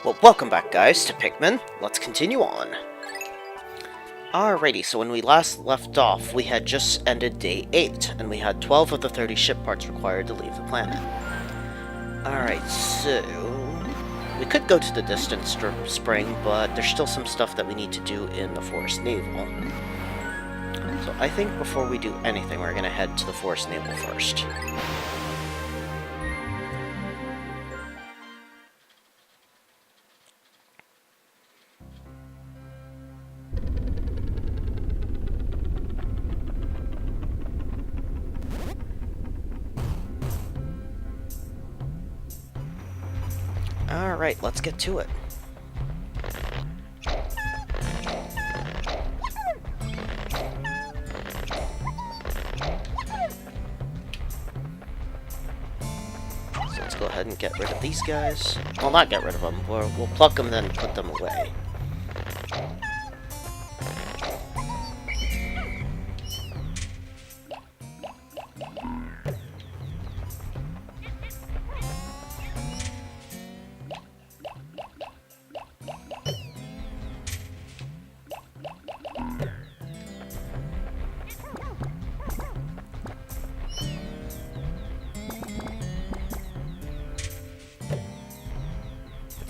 Well, welcome back, guys, to Pikmin. Let's continue on. Alrighty, so when we last left off, we had just ended day 8, and we had 12 of the 30 ship parts required to leave the planet. Alright, so... we could go to the distant spring, but there's still some stuff that we need to do in the Forest Navel. So I think before we do anything, we're going to head to the Forest Navel first. Alright, let's get to it. So let's go ahead and get rid of these guys. Well, not get rid of them. We'll pluck them, then put them away.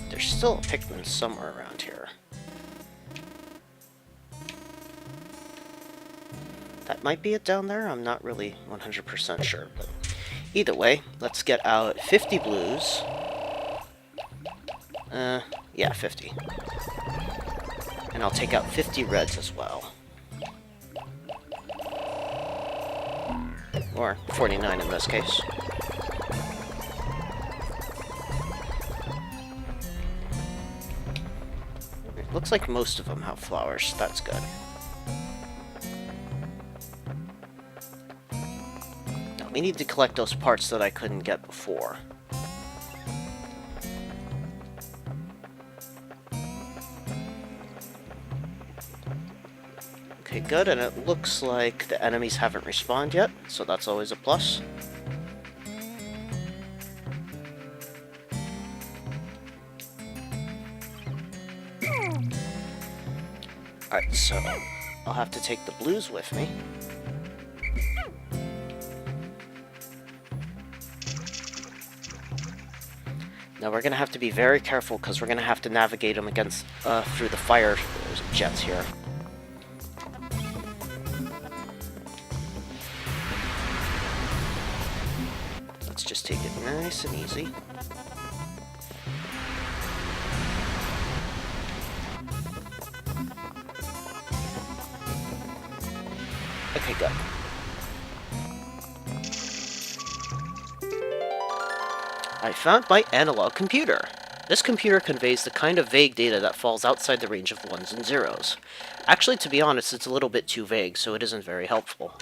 There's still a Pikmin somewhere around here. That might be it down there, I'm not really 100% sure, but either way, let's get out 50 blues. Yeah, 50. And I'll take out 50 reds as well. Or 49 in this case. Looks like most of them have flowers. That's good. Now, we need to collect those parts that I couldn't get before. Okay, good, and it looks like the enemies haven't respawned yet, so that's always a plus. Alright, so I'll have to take the blues with me. Now we're going to have to be very careful because we're going to have to navigate them against through the fire jets here. Let's just take it nice and easy. Okay, good. I found my analog computer. This computer conveys the kind of vague data that falls outside the range of ones and zeros. Actually, to be honest, it's a little bit too vague, so it isn't very helpful.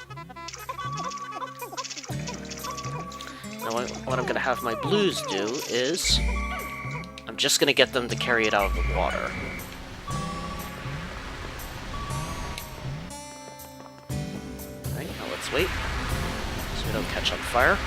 Now, what I'm going to have my blues do is... I'm just going to get them to carry it out of the water. Let's wait, so we don't catch on fire.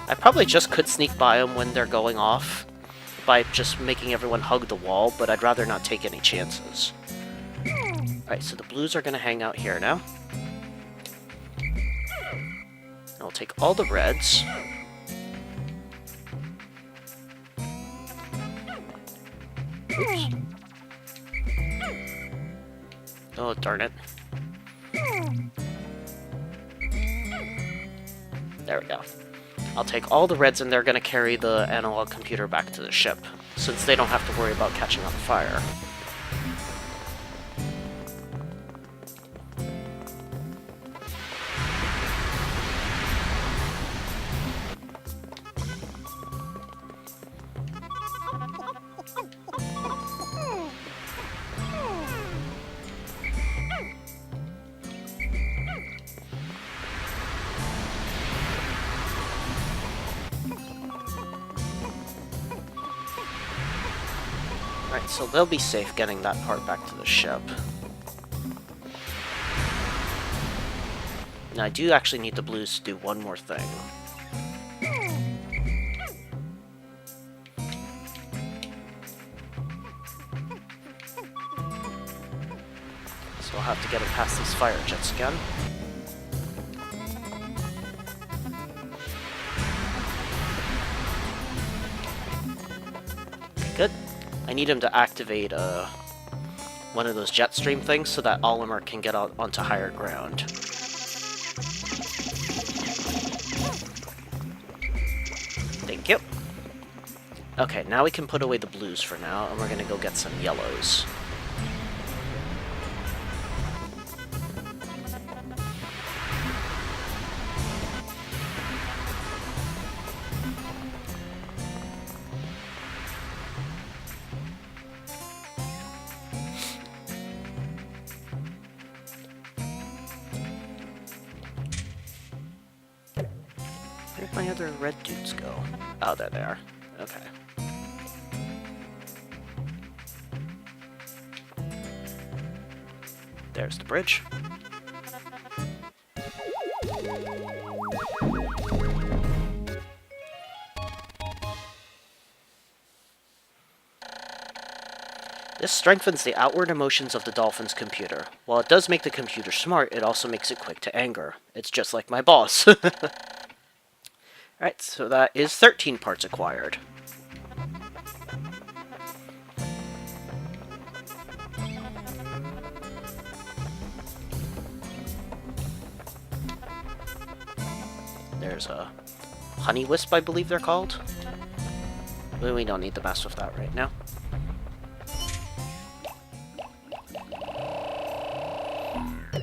I probably just could sneak by them when they're going off by just making everyone hug the wall, but I'd rather not take any chances. Alright, so the blues are going to hang out here now. I'll take all the reds. Oops. Oh, darn it. There we go. I'll take all the reds and they're going to carry the analog computer back to the ship, since they don't have to worry about catching on fire. Alright, so they'll be safe getting that part back to the ship. Now I do actually need the blues to do one more thing. So I'll have to get it past these fire jets again. Good. I need him to activate one of those jet stream things so that Olimar can get out onto higher ground. Thank you. Okay, now we can put away the blues for now, and we're gonna go get some yellows. Where'd my other red dudes go? Oh, there they are. Okay. There's the bridge. This strengthens the outward emotions of the dolphin's computer. While it does make the computer smart, it also makes it quick to anger. It's just like my boss. Alright, so that is 13 parts acquired. There's a honey wisp, I believe they're called. We don't need to mess with that right now.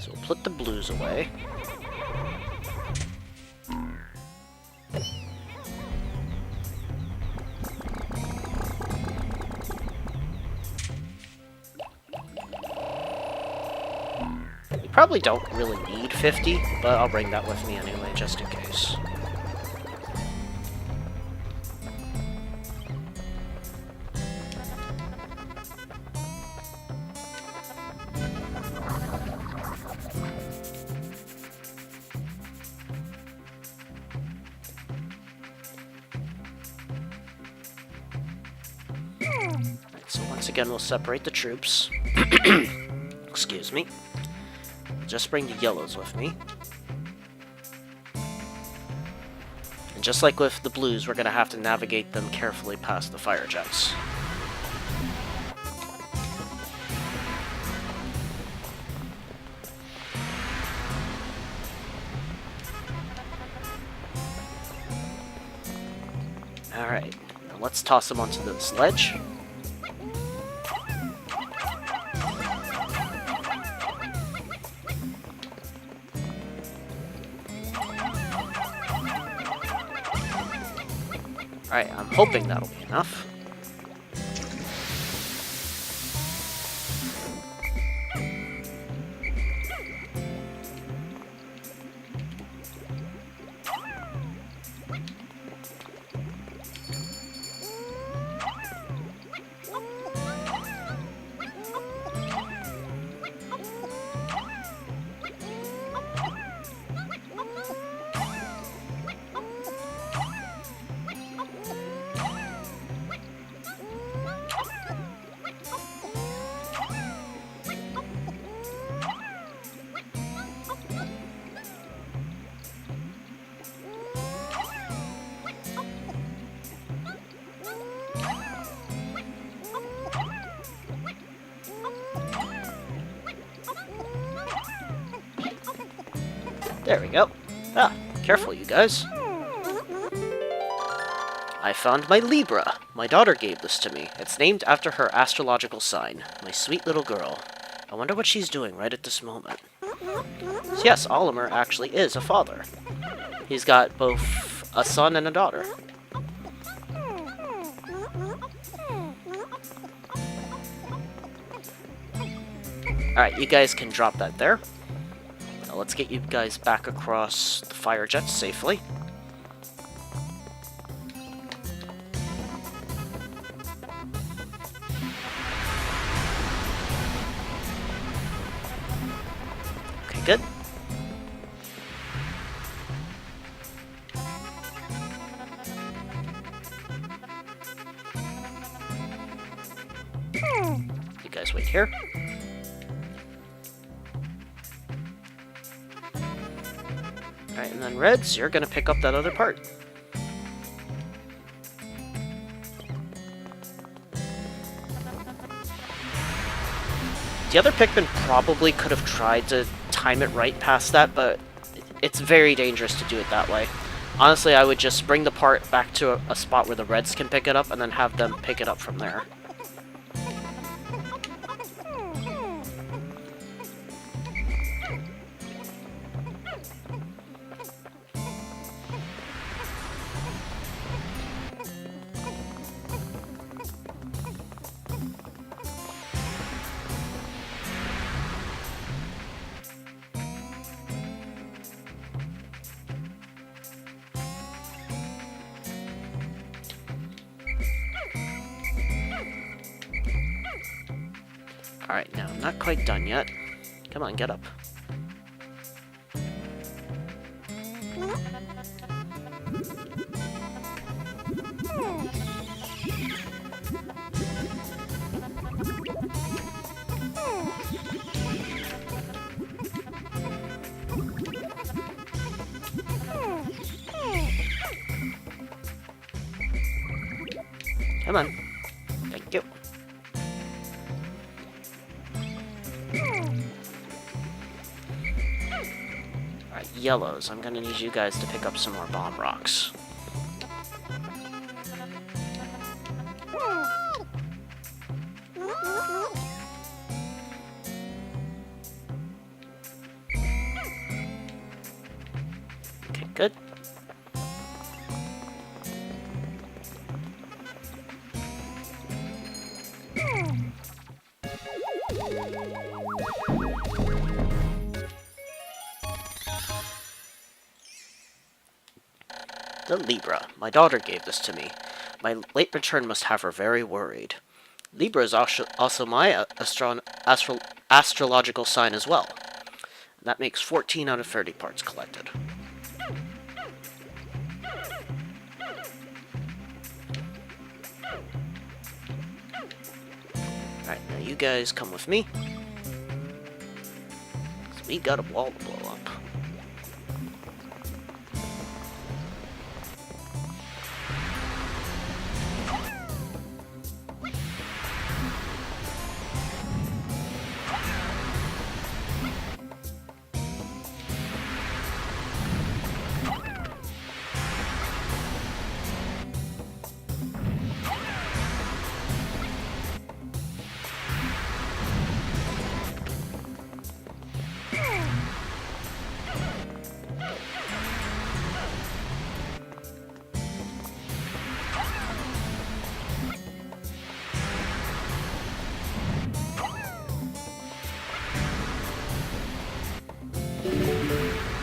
So we'll put the blues away. Probably don't really need 50, but I'll bring that with me anyway, just in case. So once again, we'll separate the troops. Excuse me. Just bring the yellows with me. And just like with the blues, we're going to have to navigate them carefully past the fire jets. Alright, now let's toss them onto the sledge. Alright, I'm hoping that'll be enough. There we go. Ah, careful you guys. I found my Libra. My daughter gave this to me. It's named after her astrological sign. My sweet little girl. I wonder what she's doing right at this moment. Yes, Olimar actually is a father. He's got both a son and a daughter. Alright, you guys can drop that there. Now let's get you guys back across the fire jets safely. just wait here. Alright, and then Reds, you're gonna pick up that other part. The other Pikmin probably could have tried to time it right past that, but it's very dangerous to do it that way. Honestly, I would just bring the part back to a spot where the Reds can pick it up, and then have them pick it up from there. Alright, now, I'm not quite done yet. Come on, get up. Come on. Thank you. Alright, yellows. I'm gonna need you guys to pick up some more bomb rocks. Okay, good. The Libra. My daughter gave this to me. My late return must have her very worried. Libra is also my astrological sign as well. That makes 14 out of 30 parts collected. Alright, now you guys come with me. 'Cause we got a wall to blow up.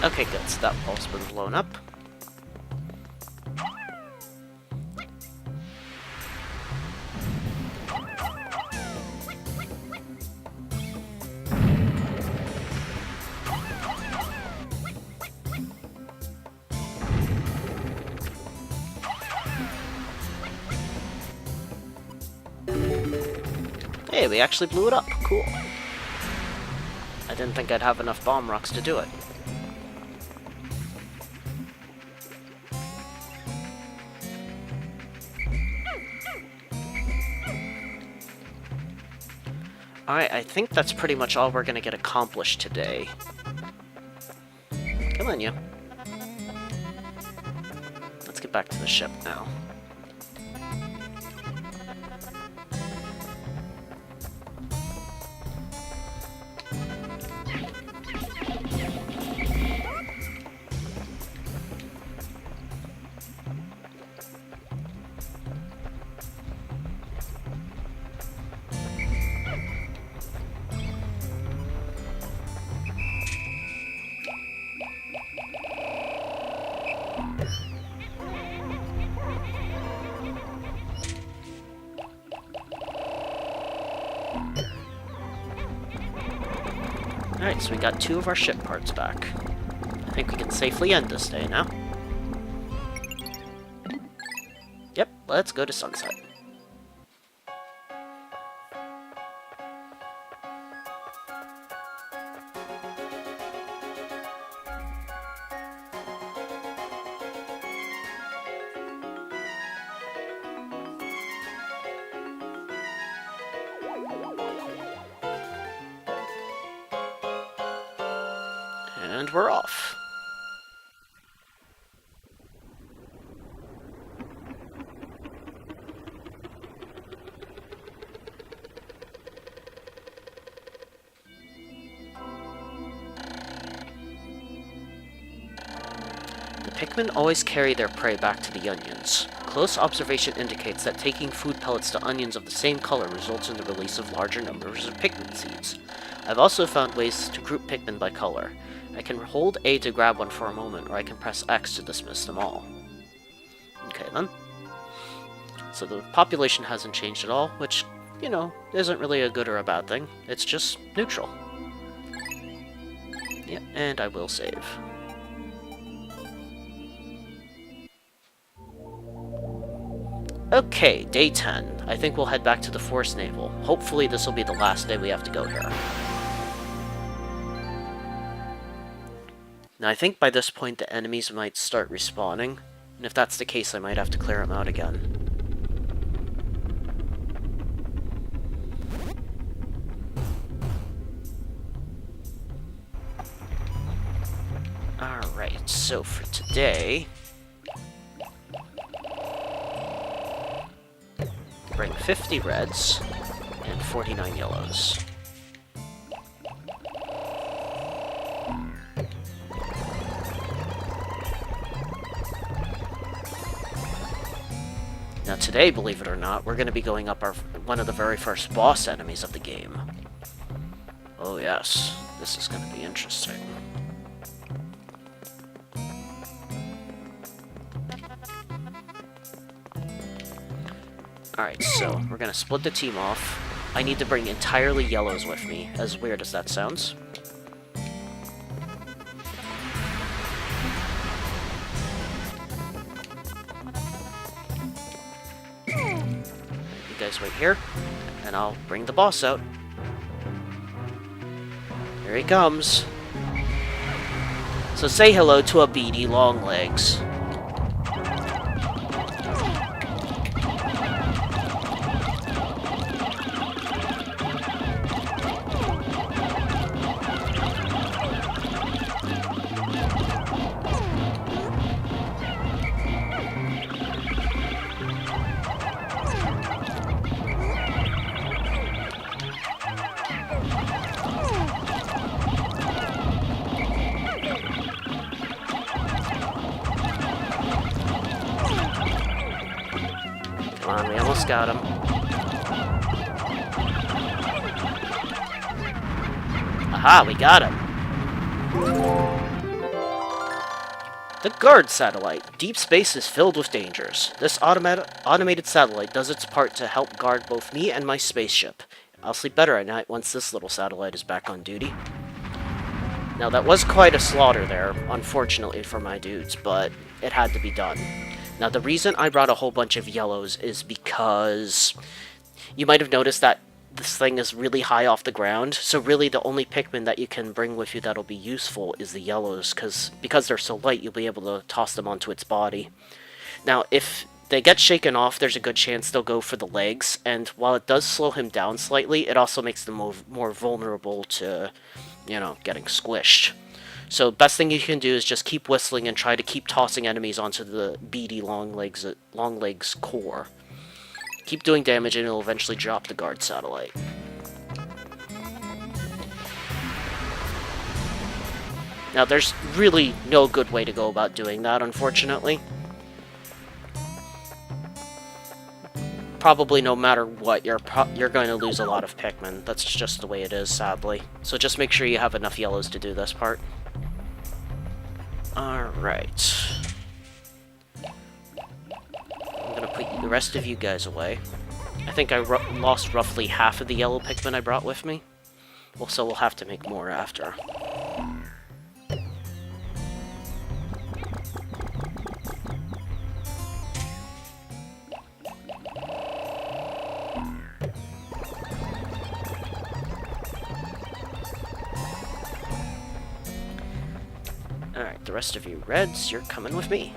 Okay, good, so that wall's been blown up. Hey, we actually blew it up. Cool. I didn't think I'd have enough bomb rocks to do it. Alright, I think that's pretty much all we're gonna get accomplished today. Come on, you. Let's get back to the ship now. Alright, so we got 2 of our ship parts back. I think we can safely end this day now. Yep, let's go to sunset. And we're off. Pikmin always carry their prey back to the onions. Close observation indicates that taking food pellets to onions of the same color results in the release of larger numbers of Pikmin seeds. I've also found ways to group Pikmin by color. I can hold A to grab one for a moment, or I can press X to dismiss them all. Okay then. So the population hasn't changed at all, which, you know, isn't really a good or a bad thing. It's just neutral. Yeah, and I will save. Okay, day 10. I think we'll head back to the Forest Navel. Hopefully this will be the last day we have to go here. Now I think by this point the enemies might start respawning, and if that's the case I might have to clear them out again. Alright, so for today... bring 50 reds and 49 yellows. Now today, believe it or not, we're going to be going up one of the very first boss enemies of the game. Oh yes, this is going to be interesting. Alright, so we're gonna split the team off. I need to bring entirely yellows with me, as weird as that sounds. You guys wait here, and I'll bring the boss out. Here he comes. So say hello to a Beady Long Legs. Come on, we almost got him. Aha, we got him. The guard satellite. Deep space is filled with dangers. This automated satellite does its part to help guard both me and my spaceship. I'll sleep better at night once this little satellite is back on duty. Now that was quite a slaughter there, unfortunately for my dudes, but it had to be done. Now the reason I brought a whole bunch of yellows is because you might have noticed that this thing is really high off the ground, so really the only Pikmin that you can bring with you that'll be useful is the yellows, because they're so light you'll be able to toss them onto its body. Now if they get shaken off, there's a good chance they'll go for the legs, and while it does slow him down slightly, it also makes them more vulnerable to, you know, getting squished. So best thing you can do is just keep whistling and try to keep tossing enemies onto the Beady Long Legs core. Keep doing damage and it'll eventually drop the guard satellite. Now there's really no good way to go about doing that, unfortunately. Probably no matter what, you're going to lose a lot of Pikmin. That's just the way it is, sadly. So just make sure you have enough yellows to do this part. Alright. I'm gonna put the rest of you guys away. I think I lost roughly half of the yellow Pikmin I brought with me. Well, so we'll have to make more after. Alright, the rest of you reds, you're coming with me.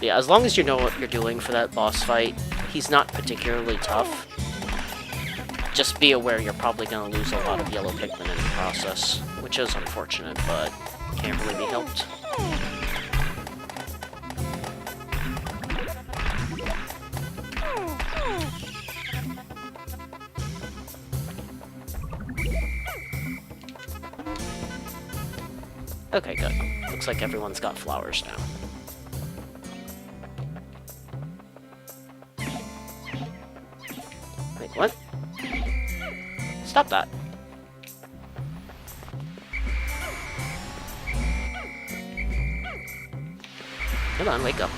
Yeah, as long as you know what you're doing for that boss fight, he's not particularly tough. just be aware you're probably going to lose a lot of yellow Pikmin in the process, which is unfortunate, but can't really be helped. Okay, good. Looks like everyone's got flowers now. Wait, what? Stop that. Come on, wake up.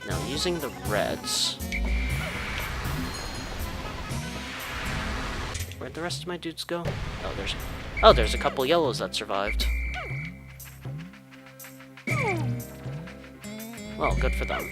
Now, using the reds... Where'd the rest of my dudes go? Oh, there's a couple yellows that survived. Well, good for them.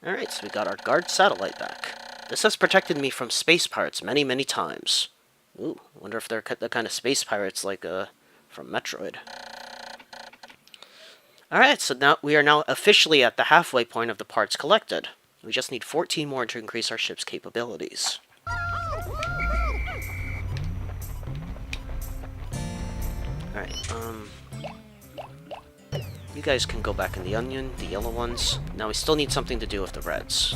Alright, so we got our guard satellite back. This has protected me from space pirates many, many times. Ooh, I wonder if they're the kind of space pirates like, from Metroid. Alright, so now we are now officially at the halfway point of the parts collected. We just need 14 more to increase our ship's capabilities. Alright, you guys can go back in the onion, the yellow ones. Now we still need something to do with the reds.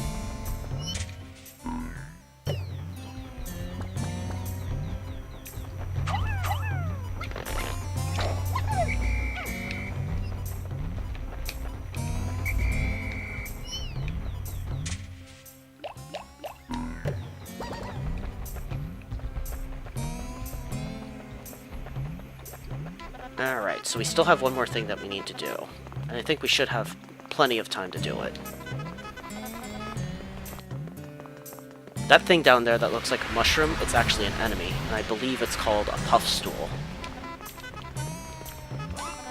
Alright, so we still have one more thing that we need to do. And I think we should have plenty of time to do it. That thing down there that looks like a mushroom, it's actually an enemy, and I believe it's called a Puffstool.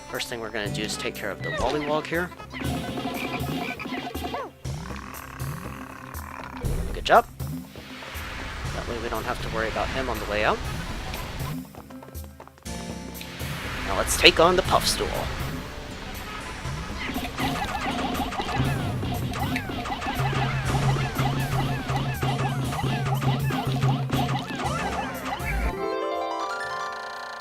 First thing we're going to do is take care of the Wollywog here. Good job. That way we don't have to worry about him on the way out. Now let's take on the Puffstool.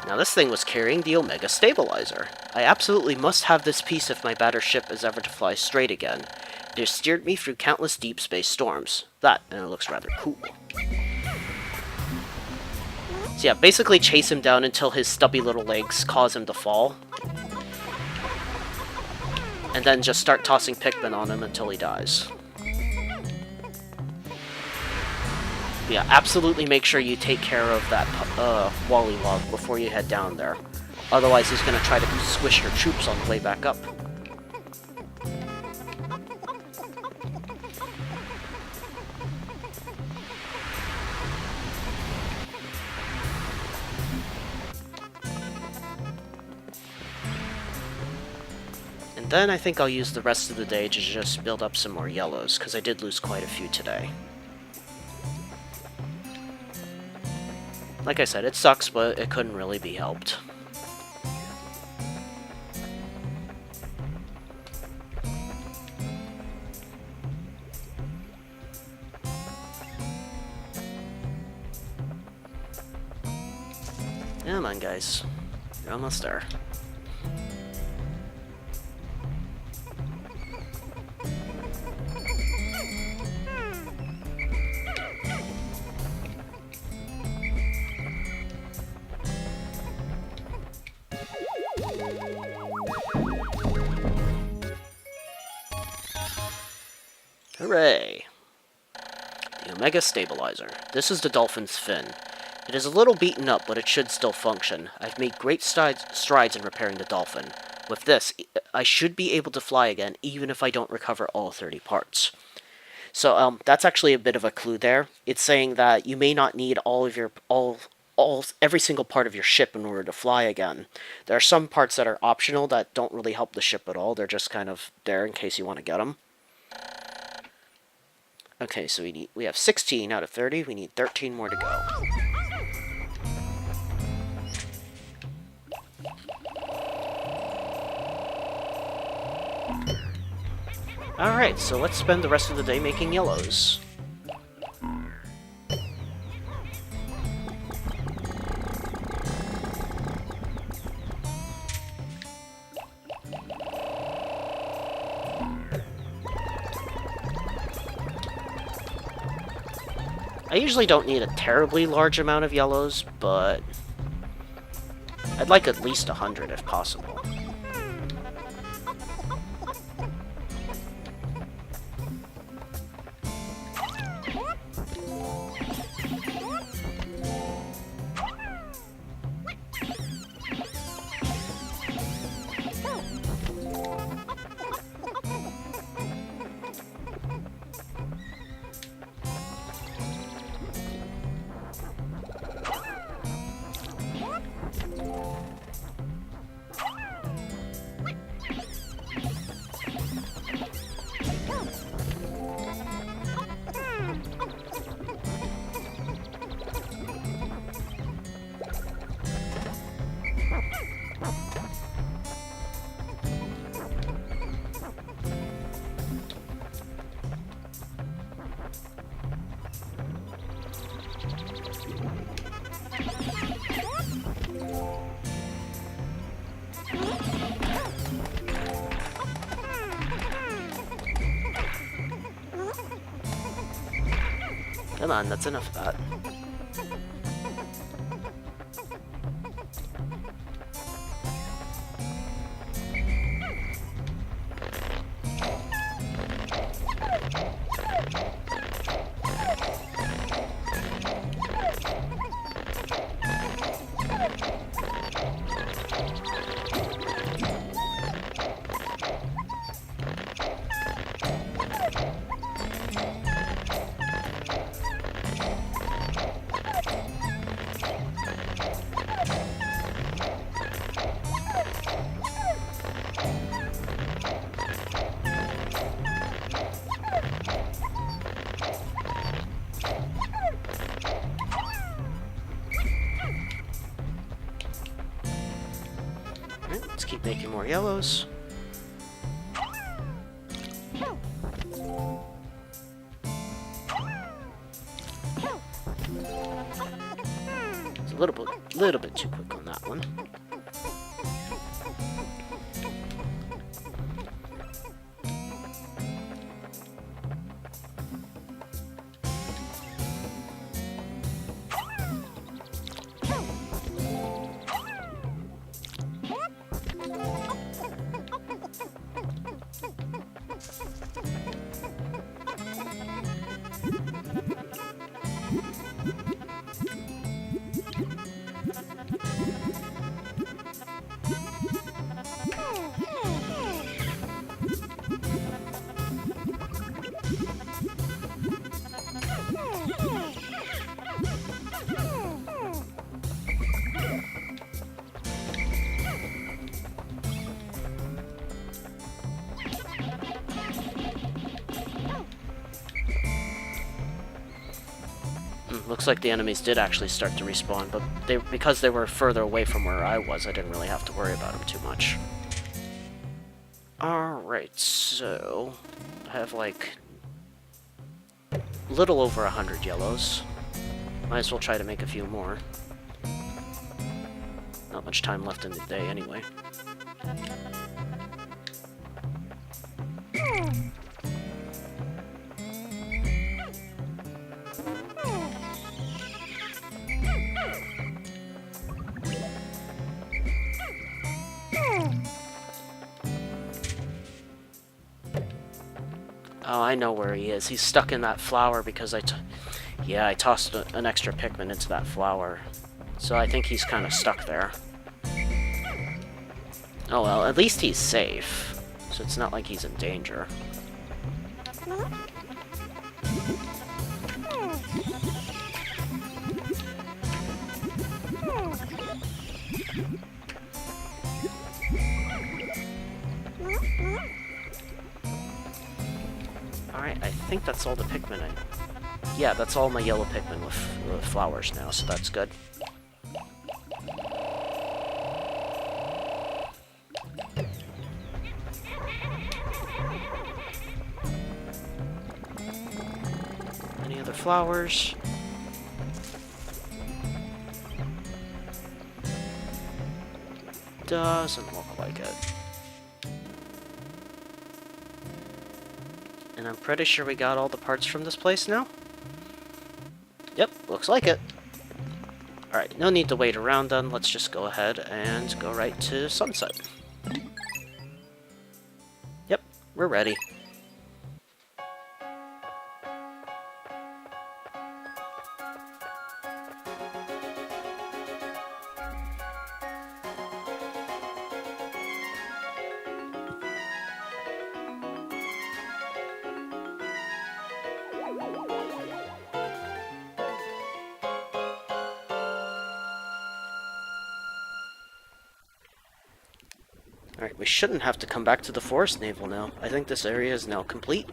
Now this thing was carrying the Omega Stabilizer. I absolutely must have this piece if my battered ship is ever to fly straight again. It has steered me through countless deep space storms. That, and it looks rather cool. So yeah, basically chase him down until his stubby little legs cause him to fall. And then just start tossing Pikmin on him until he dies. Yeah, absolutely make sure you take care of that Wollywog before you head down there. Otherwise he's going to try to squish your troops on the way back up. And then I think I'll use the rest of the day to just build up some more yellows, because I did lose quite a few today. Like I said, it sucks, but it couldn't really be helped. Come on, guys. You're almost there. Hooray! The Omega Stabilizer. This is the dolphin's fin. It is a little beaten up, but it should still function. I've made great strides in repairing the dolphin. With this, I should be able to fly again, even if I don't recover all 30 parts. So, that's actually a bit of a clue there. It's saying that you may not need every single part of your ship in order to fly again. There are some parts that are optional that don't really help the ship at all. They're just kind of there in case you want to get them. Okay, so we have 16 out of 30. We need 13 more to go. Alright, so let's spend the rest of the day making yellows. I usually don't need a terribly large amount of yellows, but I'd like at least 100 if possible. Come on, that's enough of that. Let's keep making more yellows. It's a little bit too quick on that one. Looks like the enemies did actually start to respawn, but because they were further away from where I was, I didn't really have to worry about them too much. Alright, so I have like a little over 100 yellows. Might as well try to make a few more. Not much time left in the day anyway. Oh, I know where he is. He's stuck in that flower because I tossed an extra Pikmin into that flower. So I think he's kind of stuck there. Oh well, at least he's safe. So it's not like he's in danger. Alright, I think that's all the Pikmin yeah, that's all my yellow Pikmin with flowers now, so that's good. Any other flowers? Doesn't look like it. And I'm pretty sure we got all the parts from this place now? Yep, looks like it. Alright, no need to wait around then. Let's just go ahead and go right to sunset. Yep, we're ready. Alright, we shouldn't have to come back to the Forest Navel now. I think this area is now complete.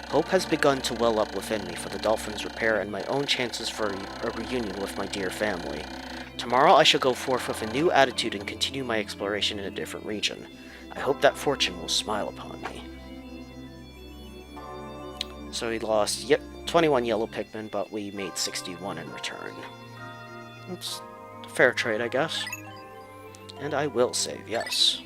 Hope has begun to well up within me for the dolphin's repair and my own chances for a reunion with my dear family. Tomorrow I shall go forth with a new attitude and continue my exploration in a different region. I hope that fortune will smile upon me. So we lost, 21 yellow Pikmin, but we made 61 in return. It's a fair trade, I guess. And I will save, yes.